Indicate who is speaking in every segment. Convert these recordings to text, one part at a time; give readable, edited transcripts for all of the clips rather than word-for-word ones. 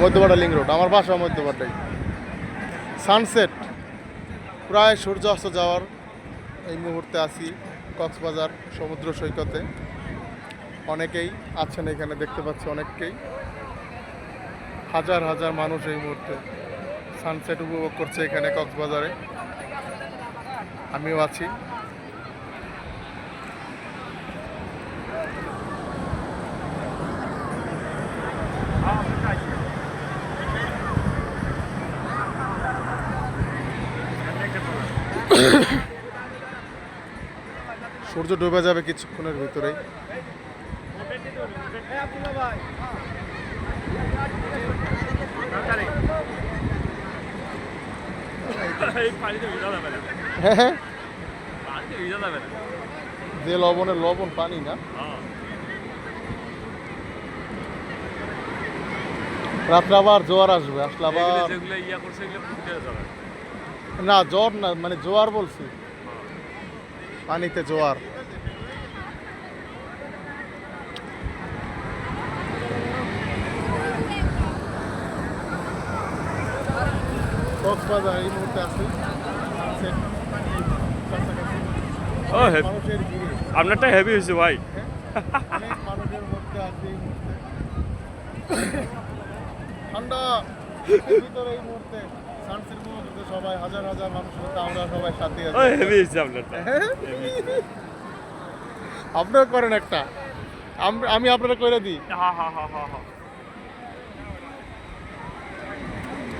Speaker 1: Madhyapara link road, আমার বাসা মধ্যপাড়াই। Sunset প্রায় সূর্য অস্ত যাওয়ার এই মুহূর্তে আছি কক্সবাজার সমুদ্র সৈকতে। অনেকেই আছেন এখানে, দেখতে পাচ্ছি অনেককেই, হাজার হাজার মানুষ এই মুহূর্তে সানসেট উপভোগ করছে এখানে কক্সবাজারে। আমিও আছি। সূর্য ডুবে যাবে কিছুক্ষণের ভিতরেই। যে লবণের লবণ পানি না, রাত্রে আবার জোয়ার আসবে, আসলে আবার না জ্বর না, মানে জোয়ার বলছি, পানিতে জোয়ার। কক্সবাজার এই মুহূর্তে আছি।
Speaker 2: আপনারটা হেভি হয়েছে ভাই।
Speaker 1: অনেক মানুষের মধ্যে আছে এই মুহূর্তে, ঠান্ডা ভিতরে এই মুহূর্তে সানসেট মুহূর্তে সবাই হাজার হাজার মানুষের মধ্যে আমরা সবাই সাথে আছি।
Speaker 2: হেভি হয়েছে আপনারটা।
Speaker 1: আপনারা করেন একটা, আমি আপনারা করে দিই।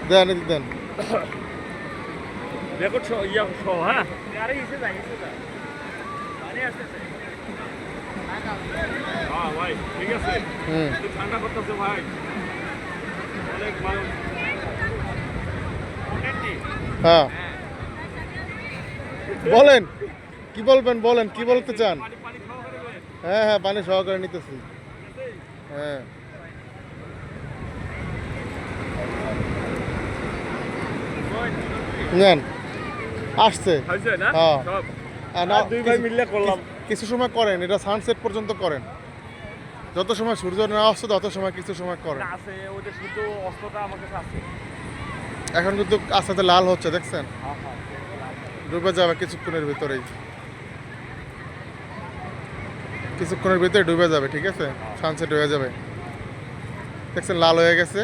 Speaker 1: দেন দেন
Speaker 2: রেকর্ড ইয়া সহ। হ্যাঁ ভাই ঠিক আছে। ঠান্ডা করতেছে ভাই, অনেক মানুষ।
Speaker 1: হ্যাঁ বলেন, কি বলবেন, বলেন কি বলতে চান? হ্যাঁ হ্যাঁ, পানি সহকারে নিতেছি। হ্যাঁ নেন, আসছে। হ্যাঁ না,
Speaker 2: দুই ভাই মিলে করলাম।
Speaker 1: কিছু সময় করেন, এটা সানসেট পর্যন্ত করেন, যত সময় সূর্য না আসছে তত সময় কিছু সময় করেন। এখন কিন্তু আস্তে আস্তে লাল হচ্ছে, দেখছেন? ডুবে যাবে কিছুক্ষণের ভিতরেই, কিছুক্ষণের ভিতরে ডুবে যাবে। ঠিক আছে, সানসেট হয়ে যাবে, দেখছেন লাল হয়ে গেছে।